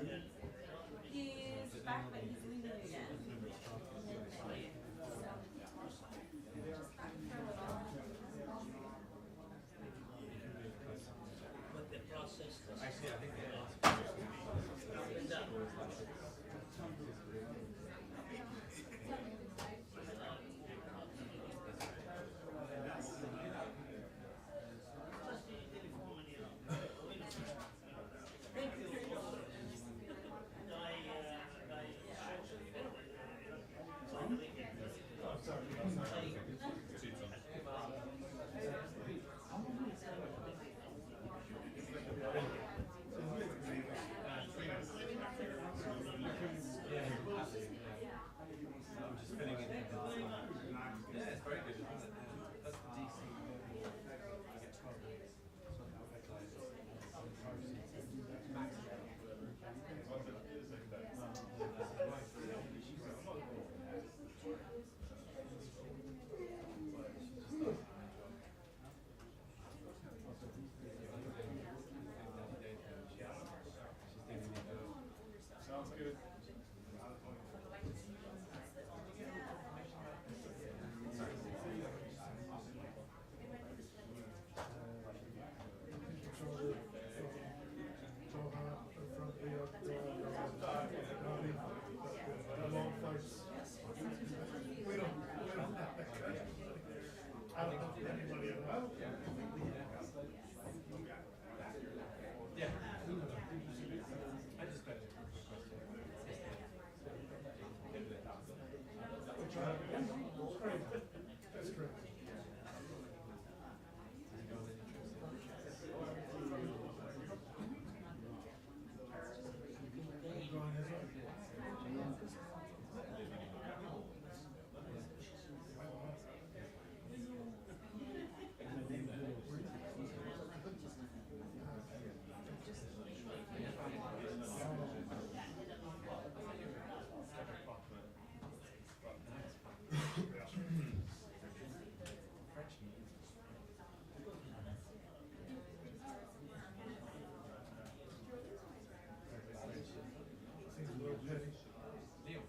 He's back, but he's leaving again. Just back for a little. But the process does. Actually, I think they are. I'm just filling in. Yeah, it's very good. That's DC. I get 12 days. Sounds good. We don't have that. I don't know if anybody else. Yeah. I just got it. That's correct. Seems a little petty. Deal.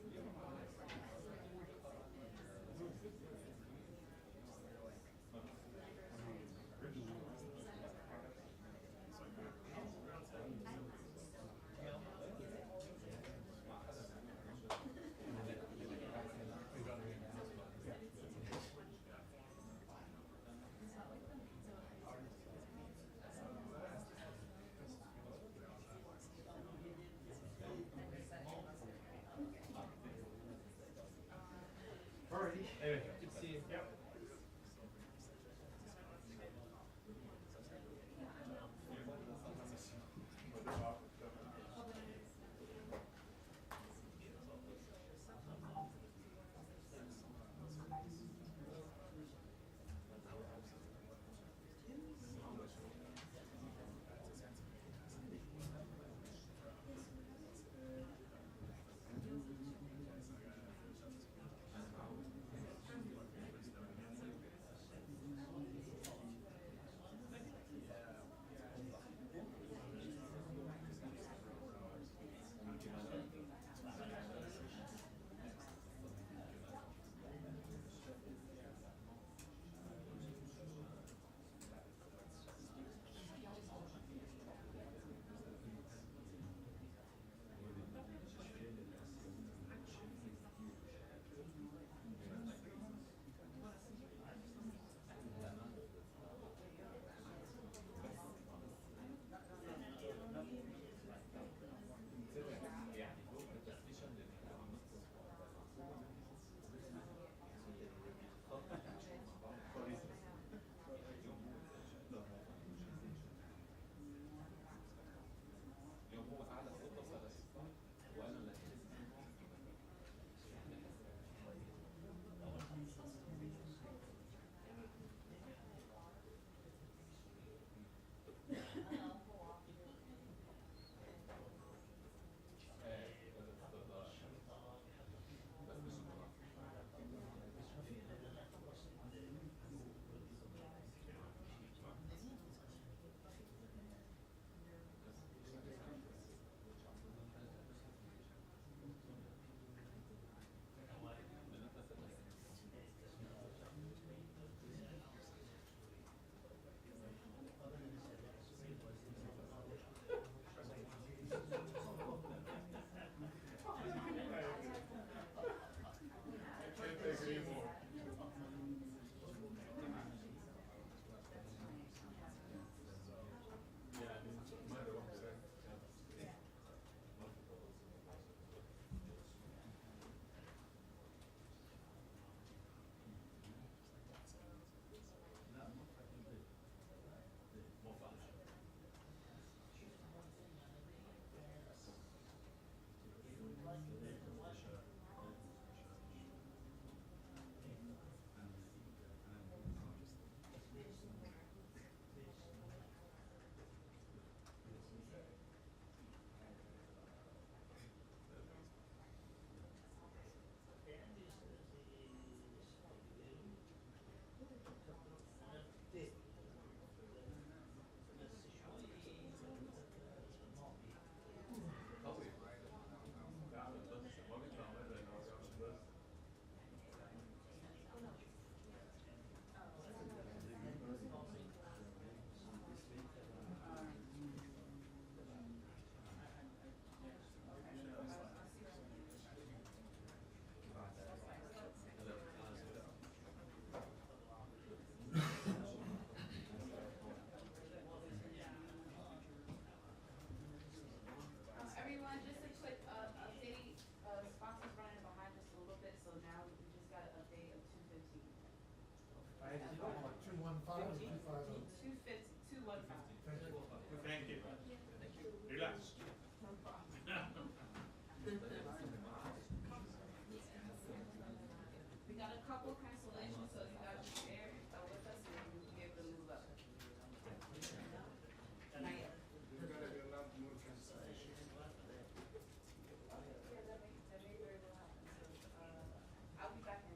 Alrighty. Anyway, good to see you. Yep. 215 or 250? 250, 215. Thank you. Relax. We got a couple cancellations, so you guys should share with us and we'll be able to move up. Not yet. There's gotta be a lot more cancellation. Yeah, that may very well happen, so, I'll be back in.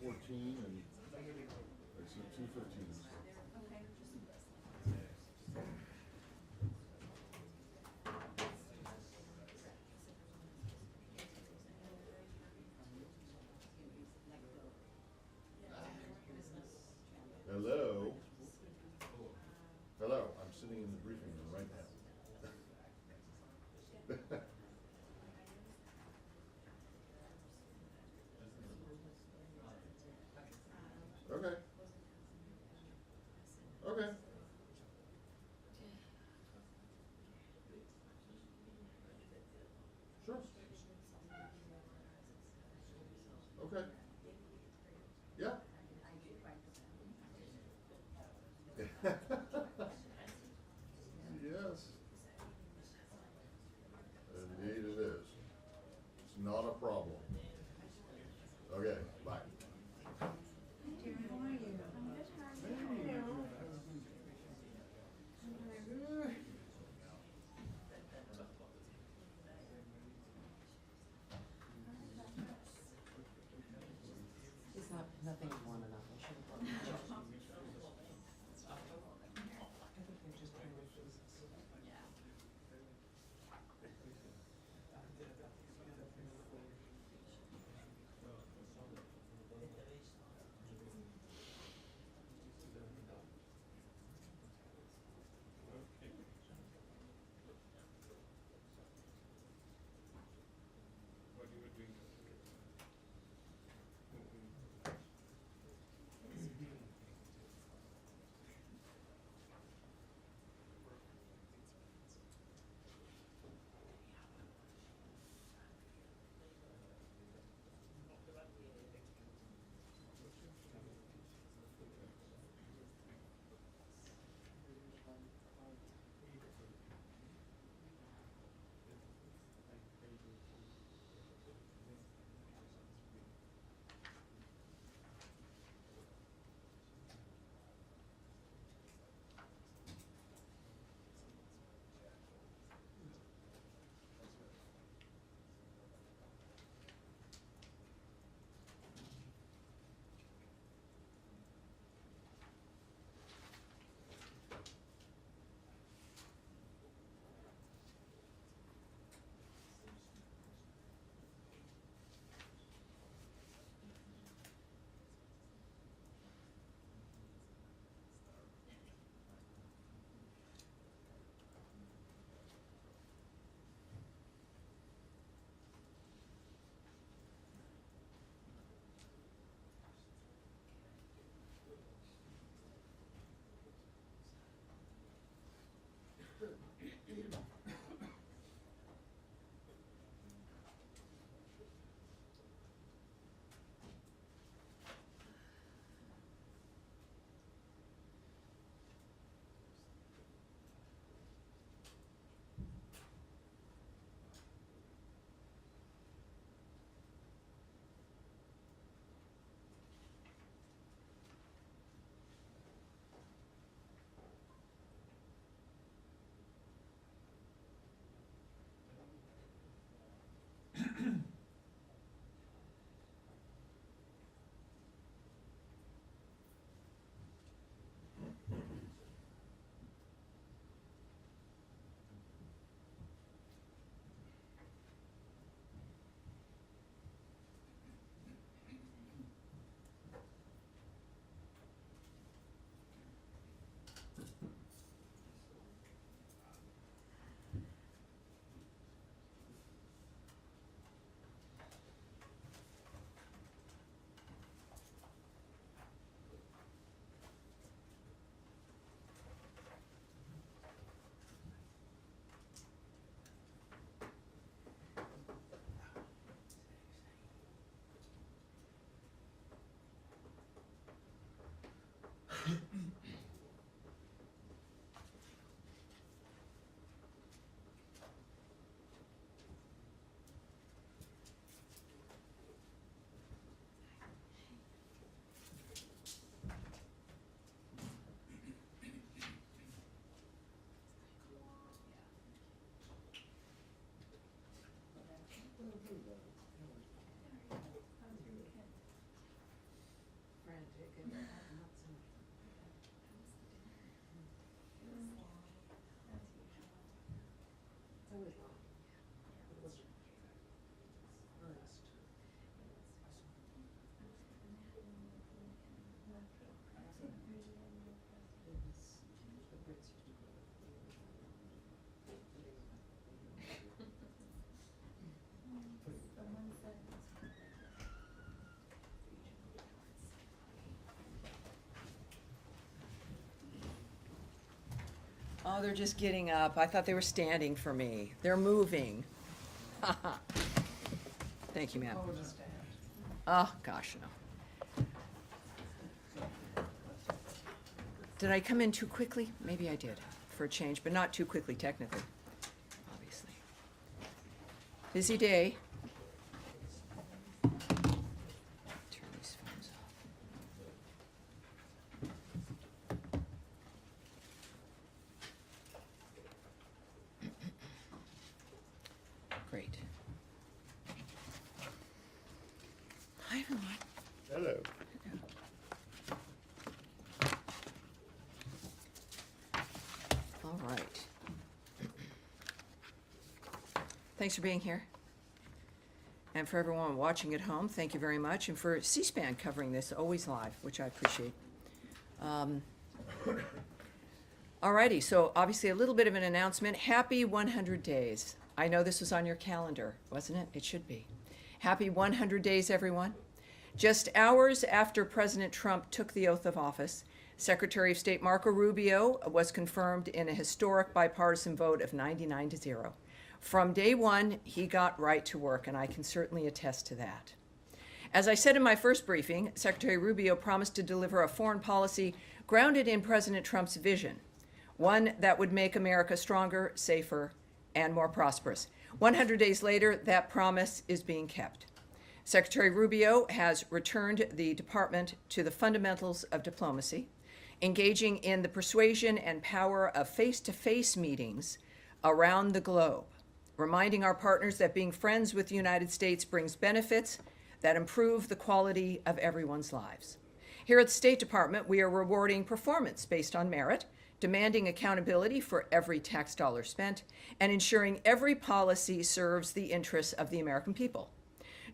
2:14 and it's at 2:15. Hello. Hello. I'm sitting in the briefing room right now. Okay. Oh, they're just getting up. I thought they were standing for me. They're moving. Thank you, ma'am. Oh, gosh, no. Did I come in too quickly? Maybe I did, for a change, but not too quickly technically, obviously. Busy day. Turn these phones off. Great. Hi, everyone. Hello. All right. Thanks for being here. And for everyone watching at home, thank you very much. And for C-SPAN covering this, always live, which I appreciate. Alrighty, so obviously a little bit of an announcement. Happy 100 days. I know this was on your calendar, wasn't it? It should be. Happy 100 days, everyone. Just hours after President Trump took the oath of office, Secretary of State Marco Rubio was confirmed in a historic bipartisan vote of 99-0. From day one, he got right to work, and I can certainly attest to that. As I said in my first briefing, Secretary Rubio promised to deliver a foreign policy grounded in President Trump's vision, one that would make America stronger, safer, and more prosperous. 100 days later, that promise is being kept. Secretary Rubio has returned the department to the fundamentals of diplomacy, engaging in the persuasion and power of face-to-face meetings around the globe, reminding our partners that being friends with the United States brings benefits that improve the quality of everyone's lives. Here at the State Department, we are rewarding performance based on merit, demanding accountability for every tax dollar spent, and ensuring every policy serves the interests of the American people.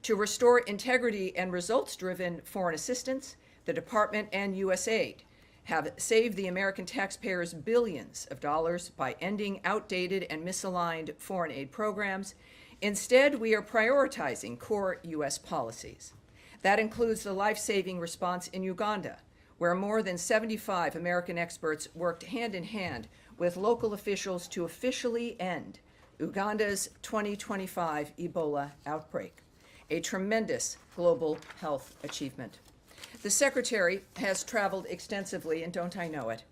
To restore integrity and results-driven foreign assistance, the Department and USAID have saved the American taxpayers billions of dollars by ending outdated and misaligned foreign aid programs. Instead, we are prioritizing core U.S. policies. That includes the life-saving response in Uganda, where more than 75 American experts worked hand in hand with local officials to officially end Uganda's 2025 Ebola outbreak, a tremendous global health achievement. The Secretary has traveled extensively, and don't I know it,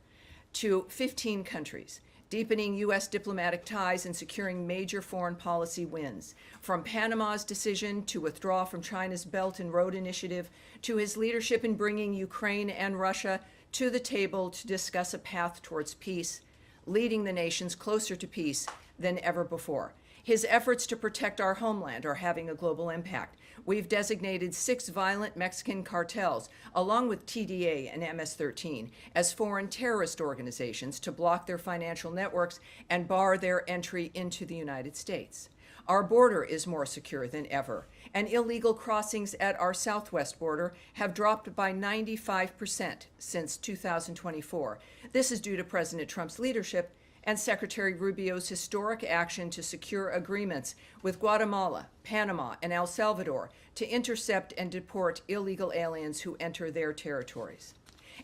to 15 countries, deepening U.S. diplomatic ties and securing major foreign policy wins, from Panama's decision to withdraw from China's Belt and Road Initiative to his leadership in bringing Ukraine and Russia to the table to discuss a path towards peace, leading the nations closer to peace than ever before. His efforts to protect our homeland are having a global impact. We've designated 6 violent Mexican cartels, along with TDA and MS-13, as foreign terrorist organizations to block their financial networks and bar their entry into the United States. Our border is more secure than ever, and illegal crossings at our southwest border have dropped by 95% since 2024. This is due to President Trump's leadership and Secretary Rubio's historic action to secure agreements with Guatemala, Panama, and El Salvador to intercept and deport illegal aliens who enter their territories.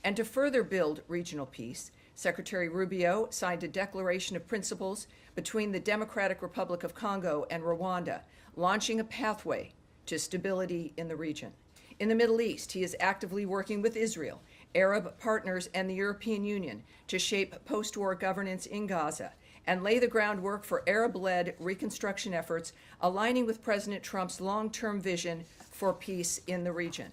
And to further build regional peace, Secretary Rubio signed a declaration of principles between the Democratic Republic of Congo and Rwanda, launching a pathway to stability in the region. In the Middle East, he is actively working with Israel, Arab partners, and the European Union to shape post-war governance in Gaza and lay the groundwork for Arab-led reconstruction efforts, aligning with President Trump's long-term vision for peace in the region.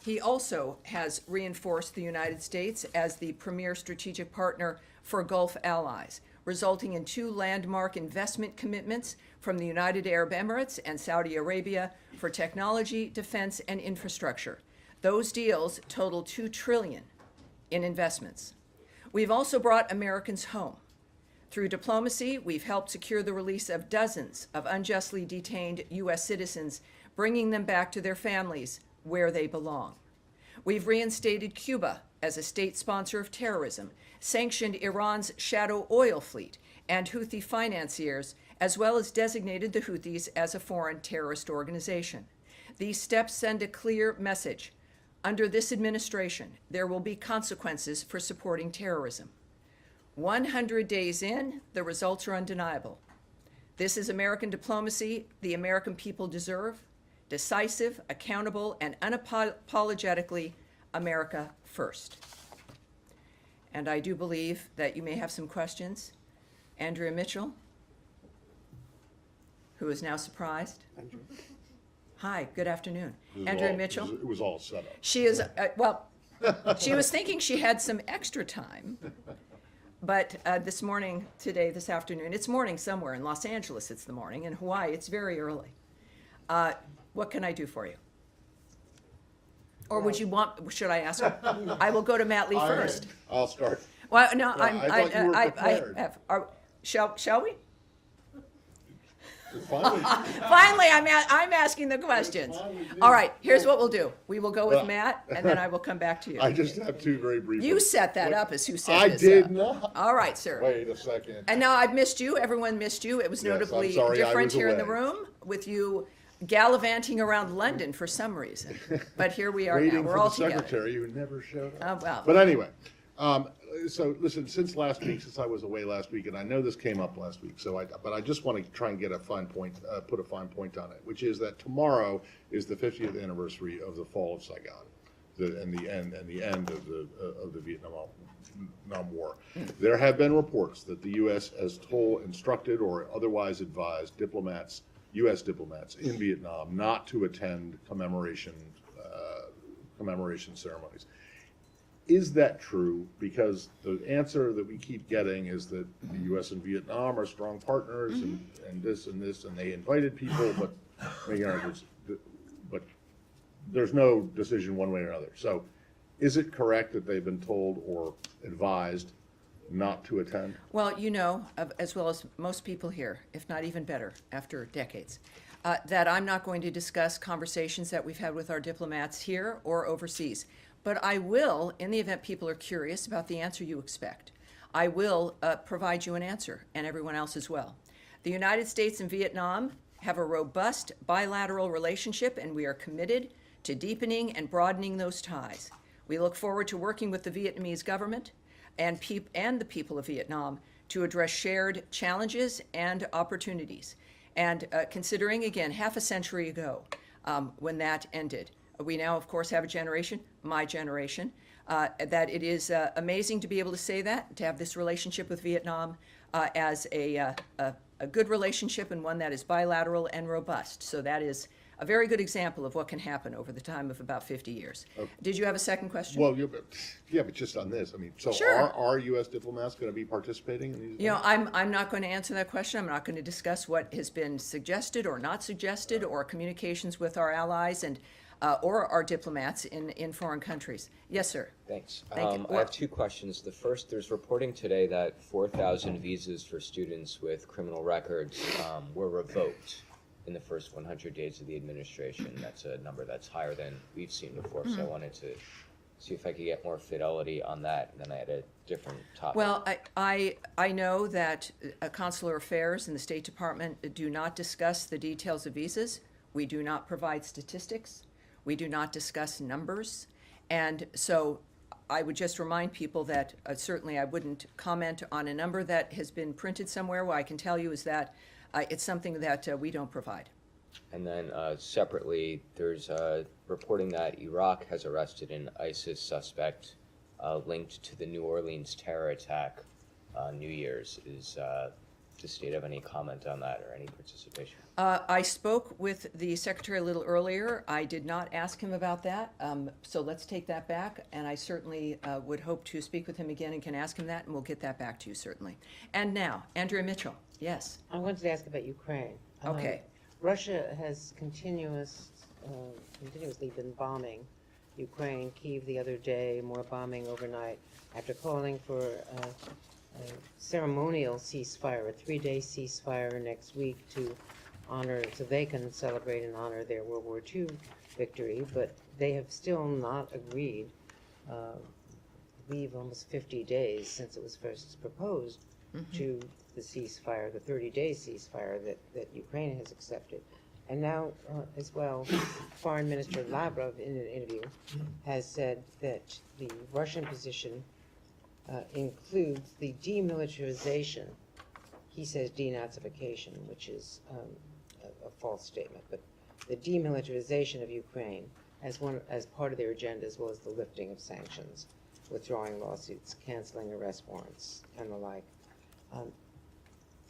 He also has reinforced the United States as the premier strategic partner for Gulf allies, resulting in 2 landmark investment commitments from the United Arab Emirates and Saudi Arabia for technology, defense, and infrastructure. Those deals total $2 trillion in investments. We've also brought Americans home. Through diplomacy, we've helped secure the release of dozens of unjustly detained U.S. citizens, bringing them back to their families where they belong. We've reinstated Cuba as a state sponsor of terrorism, sanctioned Iran's shadow oil fleet and Houthi financiers, as well as designated the Houthis as a foreign terrorist organization. These steps send a clear message. Under this administration, there will be consequences for supporting terrorism. 100 days in, the results are undeniable. This is American diplomacy the American people deserve: decisive, accountable, and unapologetically America first. And I do believe that you may have some questions. Andrea Mitchell, who is now surprised. Hi, good afternoon. Andrea Mitchell. It was all set up. She is, she was thinking she had some extra time, but this afternoon, it's morning somewhere. In Los Angeles, it's the morning. In Hawaii, it's very early. What can I do for you? Or should I ask? I will go to Matt Lee first. I'll start. Well, no, I thought you were prepared. Shall we? Finally, Finally, I'm asking the questions. finally did. All right, here's what we'll do. We will go with Well- Matt, and then I will come back to you. I just have two very brief. You set that up as who set I this did up. not. All right, sir. Wait a second. And now I've missed you. Everyone missed you. It was Yes, I'm notably sorry I different was here in the away. room with you gallivanting around London for some reason. But here we are now. Waiting We're for all the together. secretary who never showed up. Well. But anyway, so listen, since last week, since I was away last week, and I know this came up last week, but I just want to try and get a fine point, put a fine point on it, which is that tomorrow is the 50th anniversary of the fall of Saigon, and the end of the Vietnam War. There have been reports that the U.S. has instructed or otherwise advised U.S. diplomats in Vietnam not to attend commemoration ceremonies. Is that true? Because the answer that we keep getting is that the U.S. and Vietnam are strong partners, and this, and they invited people, but there's no decision one way or another. So, is it correct that they've been told or advised not to attend? Well, you know, as well as most people here, if not even better, after decades, that I'm not going to discuss conversations that we've had with our diplomats here or overseas. But I will, in the event people are curious about the answer you expect, I will provide you an answer, and everyone else as well. The United States and Vietnam have a robust bilateral relationship, and we are committed to deepening and broadening those ties. We look forward to working with the Vietnamese government and the people of Vietnam to address shared challenges and opportunities. And considering, again, half a century ago, when that ended, we now, of course, have a generation, my generation, that it is amazing to be able to say that, to have this relationship with Vietnam as a good relationship and one that is bilateral and robust. So that is a very good example of what can happen over the time of about 50 years. Okay. Did you have a second question? Well, yeah, but just on this, I mean, so Sure. are U.S. diplomats going to be participating in these? You know, I'm not going to answer that question. I'm not going to discuss what has been suggested or not suggested or communications with our allies and or our diplomats in foreign countries. Yes, sir. Thanks. Thank you. I have two questions. The first, there's reporting today that 4,000 visas for students with criminal records were revoked in the first 100 days of the administration. That's a number that's higher than we've seen before, so I wanted to see if I could get more fidelity on that, and then I had a different topic. Well, I know that consular affairs and the State Department do not discuss the details of visas. We do not provide statistics. We do not discuss numbers. And so I would just remind people that certainly I wouldn't comment on a number that has been printed somewhere. What I can tell you is that it's something that we don't provide. And then separately, there's reporting that Iraq has arrested an ISIS suspect linked to the New Orleans terror attack on New Year's. Is the state have any comment on that or any participation? I spoke with the secretary a little earlier. I did not ask him about that, so let's take that back. And I certainly would hope to speak with him again and can ask him that, and we'll get that back to you, certainly. And now, Andrea Mitchell. Yes. I wanted to ask about Ukraine. Okay. Russia has continuously been bombing Ukraine, Kyiv the other day, more bombing overnight, after calling for a ceremonial ceasefire, a 3-day ceasefire next week to honor, so they can celebrate and honor their World War II victory, but they have still not agreed, I believe almost 50 days since it was first proposed, to the ceasefire, the 30-day ceasefire that Ukraine has accepted. And now, as well, Foreign Minister Lavrov, in an interview, has said that the Russian position includes the demilitarization, he says denazification, which is a false statement, but the demilitarization of Ukraine as part of their agenda, as well as the lifting of sanctions, withdrawing lawsuits, canceling arrest warrants, and the like.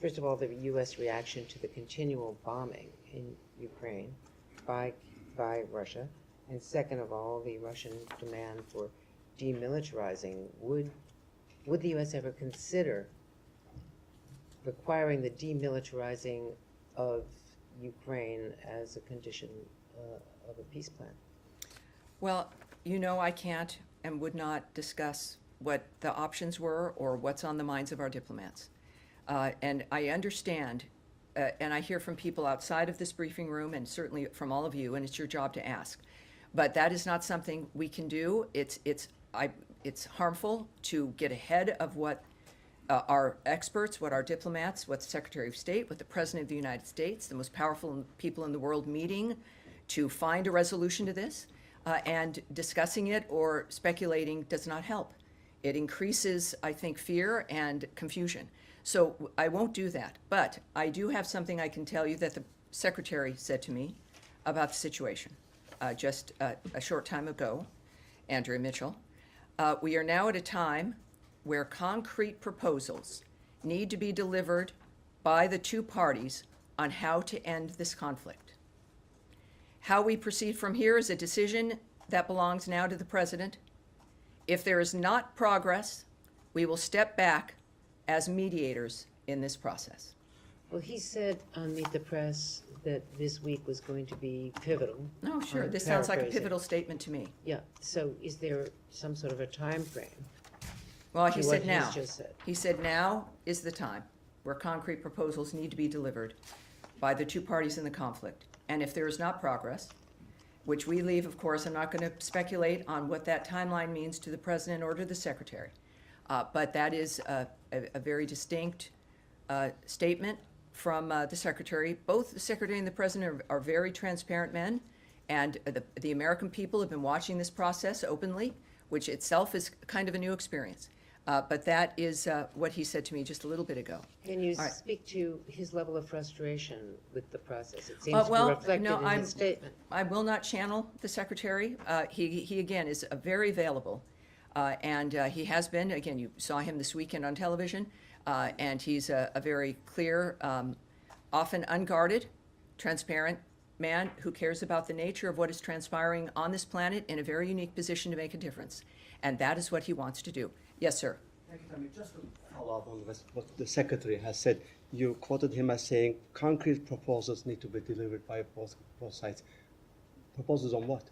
First of all, the U.S. reaction to the continual bombing in Ukraine by Russia, and second of all, the Russian demand for demilitarizing. Would the U.S. ever consider requiring the demilitarizing of Ukraine as a condition of a peace plan? Well, I can't and would not discuss what the options were or what's on the minds of our diplomats. And I understand, and I hear from people outside of this briefing room and certainly from all of you, and it's your job to ask. But that is not something we can do. It's harmful to get ahead of what our experts, what our diplomats, what the Secretary of State, what the President of the United States, the most powerful people in the world meeting to find a resolution to this. And discussing it or speculating does not help. It increases, I think, fear and confusion. So I won't do that. But I do have something I can tell you that the Secretary said to me about the situation just a short time ago, Andrea Mitchell. We are now at a time where concrete proposals need to be delivered by the two parties on how to end this conflict. How we proceed from here is a decision that belongs now to the President. If there is not progress, we will step back as mediators in this process. Well, he said on Meet the Press that this week was going to be pivotal. No, sure. I'm This sounds like a paraphrasing. pivotal statement to me. Yeah, so is there some sort of a time frame? Well, to he what said he's now. just said? He said now is the time where concrete proposals need to be delivered by the two parties in the conflict. And if there is not progress, which we leave, of course, I'm not going to speculate on what that timeline means to the President or to the Secretary. But that is a very distinct statement from the Secretary. Both the Secretary and the President are very transparent men, and the American people have been watching this process openly, which itself is kind of a new experience. But that is what he said to me just a little bit ago. Can you All right. speak to his level of frustration with the process? It seems to be reflected in his statement. I will not channel the Secretary. He again, is very available. And he has been, again, you saw him this weekend on television, and he's a very clear, often unguarded, transparent man who cares about the nature of what is transpiring on this planet in a very unique position to make a difference. And that is what he wants to do. Yes, sir. Thank you, Tammy. Just to follow up on what the Secretary has said, you quoted him as saying concrete proposals need to be delivered by both sides. Proposals on what?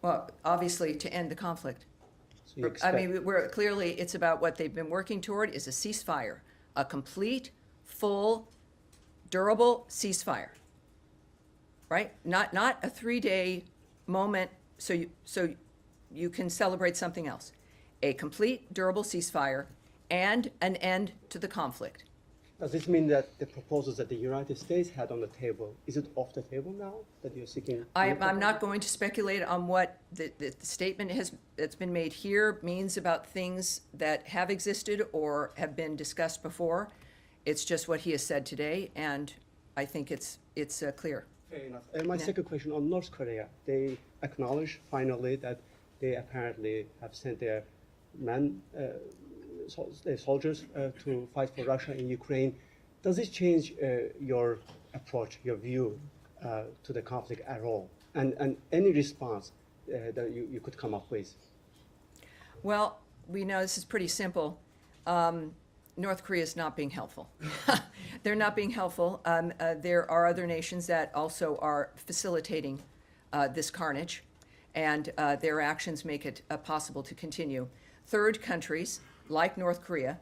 Well, obviously, to end the conflict. So you expect, It's about what they've been working toward is a ceasefire, a complete, full, durable ceasefire, right? Not a 3-day moment so you can celebrate something else. A complete, durable ceasefire and an end to the conflict. does this mean that the proposals that the United States had on the table, is it off the table now that you're seeking? I'm not going to speculate on what the statement that's been made here means about things that have existed or have been discussed before. It's just what he has said today, and I think it's clear. Fair enough. And my Yeah. second question on North Korea, they acknowledge finally that they apparently have sent their their soldiers to fight for Russia in Ukraine. Does this change your approach, your view to the conflict at all? And any response that you could come up with? Well, we know this is pretty simple. North Korea is not being helpful. They're not being helpful. There are other nations that also are facilitating this carnage. and their actions make it possible to continue. Third countries, like North Korea,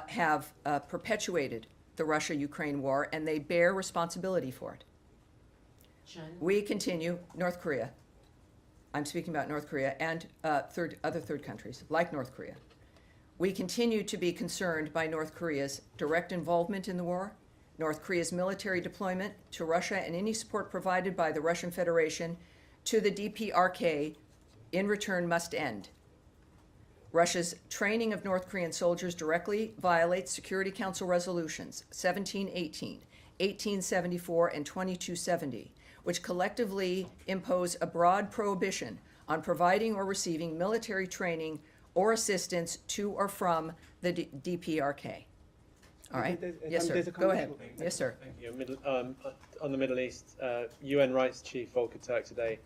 have perpetuated the Russia-Ukraine war, and they bear responsibility for it. We continue, North Korea, I'm speaking about North Korea, and other third countries, like North Korea. We continue to be concerned by North Korea's direct involvement in the war, North Korea's military deployment to Russia, and any support provided by the Russian Federation to the DPRK in return must end. Russia's training of North Korean soldiers directly violates Security Council resolutions 1718, 1874, and 2270, which collectively impose a broad prohibition on providing or receiving military training or assistance to or from the DPRK. All right? Yes, sir. Go ahead. Yes, sir. Thank you. On the Middle East, UN Rights Chief Volker Turk today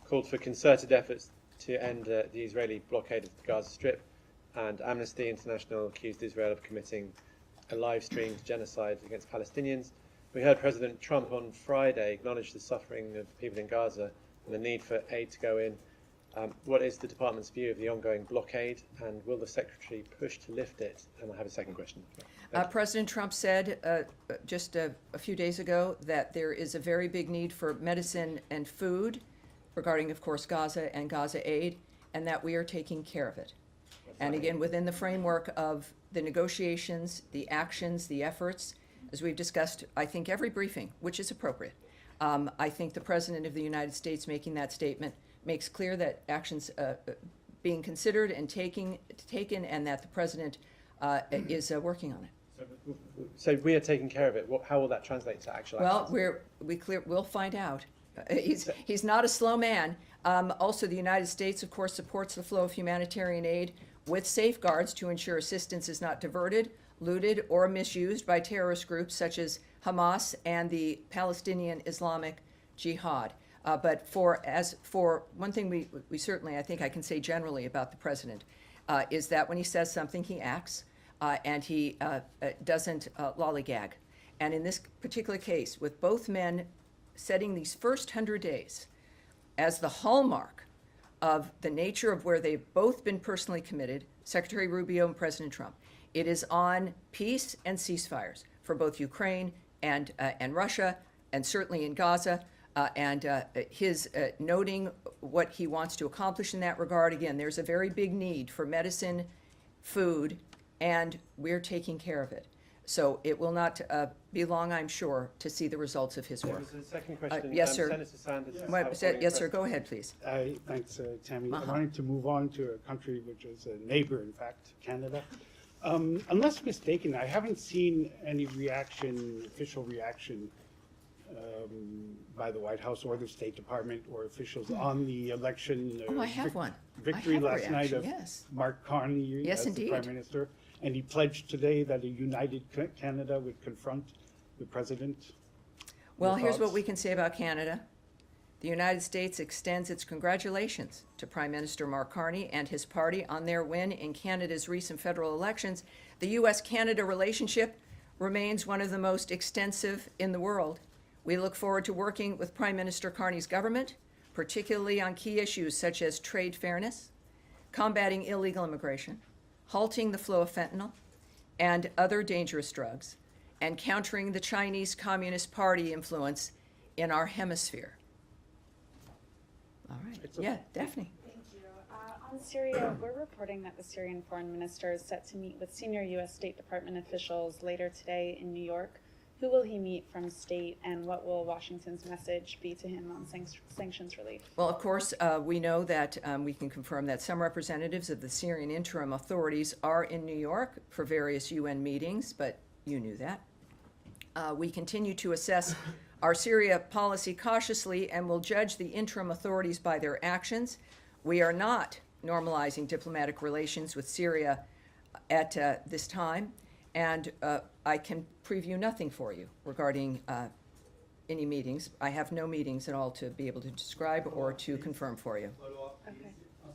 called for concerted efforts to end the Israeli blockade of the Gaza Strip, and Amnesty International accused Israel of committing a live-streamed genocide against Palestinians. We heard President Trump on Friday acknowledge the suffering of people in Gaza and the need for aid to go in. What is the department's view of the ongoing blockade, and will the Secretary push to lift it? And I have a second question. President Trump said just a few days ago that there is a very big need for medicine and food regarding, of course, Gaza and Gaza aid, and that we are taking care of it. And again, within the framework of the negotiations, the actions, the efforts, as we've discussed, I think every briefing, which is appropriate. I think the President of the United States making that statement makes clear that actions being considered and taken, and that the President is working on it. So we are taking care of it. How will that translate to actual actions? Well, we'll find out. He's not a slow man. Also, the United States, of course, supports the flow of humanitarian aid with safeguards to ensure assistance is not diverted, looted, or misused by terrorist groups such as Hamas and the Palestinian Islamic Jihad. But for one thing, we certainly, I think I can say generally about the President, is that when he says something, he acts, and he doesn't lollygag. And in this particular case, with both men setting these first 100 days as the hallmark of the nature of where they've both been personally committed, Secretary Rubio and President Trump, it is on peace and ceasefires for both Ukraine and Russia, and certainly in Gaza. His noting what he wants to accomplish in that regard. Again, there's a very big need for medicine, food, and we're taking care of it. So it will not be long, I'm sure, to see the results of his work. There's a second question. Yes, sir. Senator Sanders. Yes, sir. Go ahead, please. Thanks, Tammy. I wanted to move on to a country which is a neighbor, in fact, Canada. Unless mistaken, I haven't seen any official reaction by the White House or the State Department or officials on the election I have one. Victory I have a last night reaction, of yes. Mark Carney Yes, as indeed. the Prime Minister. And he pledged today that a united Canada would confront the President. Well, Your here's what thoughts? we can say about Canada. The United States extends its congratulations to Prime Minister Mark Carney and his party on their win in Canada's recent federal elections. The U.S.-Canada relationship remains one of the most extensive in the world. We look forward to working with Prime Minister Carney's government, particularly on key issues such as trade fairness, combating illegal immigration, halting the flow of fentanyl and other dangerous drugs, and countering the Chinese Communist Party influence in our hemisphere. All right. Yeah, Daphne. Thank you. On Syria, we're reporting that the Syrian foreign minister is set to meet with senior U.S. State Department officials later today in New York. Who will he meet from state, and what will Washington's message be to him on sanctions relief? Well, of course, we know that we can confirm that some representatives of the Syrian interim authorities are in New York for various UN meetings, but you knew that. We continue to assess our Syria policy cautiously and will judge the interim authorities by their actions. We are not normalizing diplomatic relations with Syria at this time, and I can preview nothing for you regarding any meetings. I have no meetings at all to be able to describe or to confirm for you.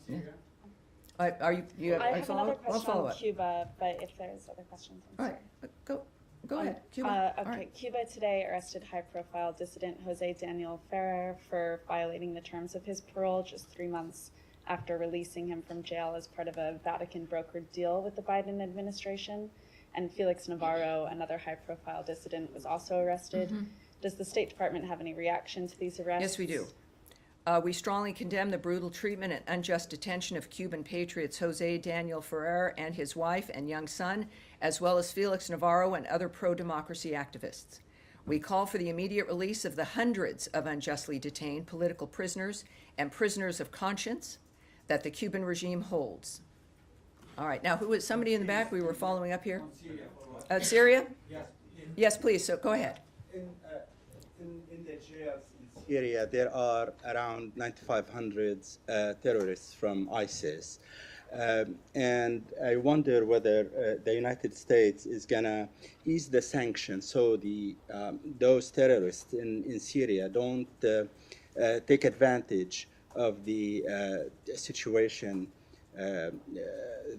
Okay. Are you have I a have another follow-up? I'll question follow on up. Cuba, but if there's other questions, I'm All sorry. right, go. Go ahead, Cuba. All Okay, right. Cuba today arrested high-profile dissident Jose Daniel Ferrer for violating the terms of his parole just 3 months after releasing him from jail as part of a Vatican-brokered deal with the Biden administration. And Felix Navarro, another high-profile dissident, was also arrested. Does the State Department have any reaction to these arrests? Yes, we do. We strongly condemn the brutal treatment and unjust detention of Cuban patriots Jose Daniel Ferrer and his wife and young son, as well as Felix Navarro and other pro-democracy activists. We call for the immediate release of the hundreds of unjustly detained political prisoners and prisoners of conscience that the Cuban regime holds. All right, now who is somebody in the back? We were following up here. Syria? Yes, please. So go ahead. In the jails in Syria, there are around 9,500 terrorists from ISIS. And I wonder whether the United States is going to ease the sanctions so those terrorists in Syria don't take advantage of the situation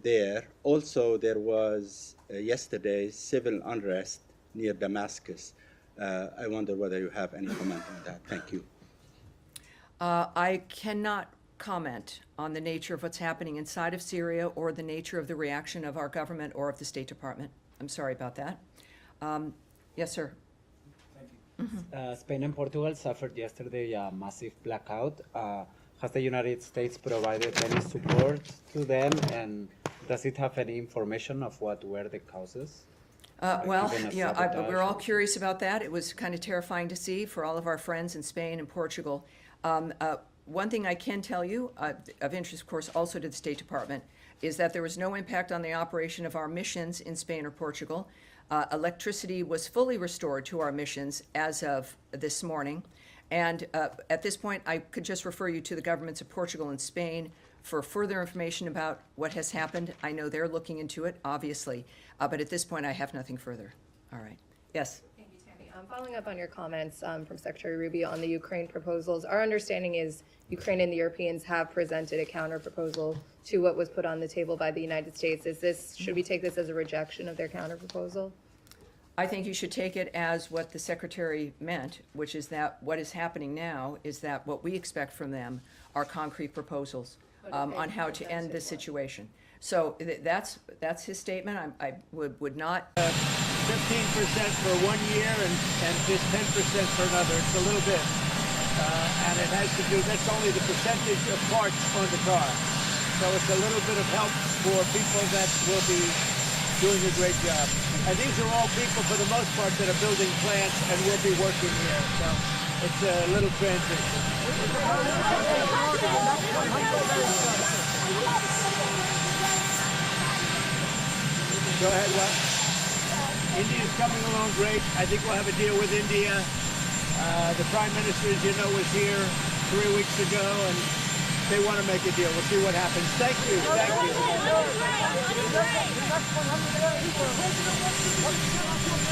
there. Also, there was yesterday civil unrest near Damascus. I wonder whether you have any comment on that. Thank you. I cannot comment on the nature of what's happening inside of Syria or the nature of the reaction of our government or of the State Department. I'm sorry about that. Yes, sir. Spain and Portugal suffered yesterday a massive blackout. Has the United States provided any support to them, and does it have any information of what were the causes? Well, Even a yeah, sabotage we're all or- curious about that. It was kind of terrifying to see for all of our friends in Spain and Portugal. One thing I can tell you, of interest, of course, also to the State Department, is that there was no impact on the operation of our missions in Spain or Portugal. Electricity was fully restored to our missions as of this morning. And at this point, I could just refer you to the governments of Portugal and Spain for further information about what has happened. I know they're looking into it, obviously, but at this point, I have nothing further. All right. Yes? Thank you, Tammy. Following up on your comments from Secretary Rubio on the Ukraine proposals, our understanding is Ukraine and the Europeans have presented a counter proposal to what was put on the table by the United States. Should we take this as a rejection of their counter proposal? I think you should take it as what the Secretary meant, which is that what is happening now is that what we expect from them are concrete proposals on how to end this situation. So that's his statement. I would not. 15% for 1 year and just 10% for another. It's a little bit. And it has to do, that's only the percentage of parts on the car. So it's a little bit of help for people that will be doing a great job. And these are all people, for the most part, that are building plants and will be working here. So it's a little transition. Go ahead, what? India's coming along great. I think we'll have a deal with India. The Prime Minister, as you know, was here 3 weeks ago, and they want to make a deal. We'll see what happens. Thank you. Thank you.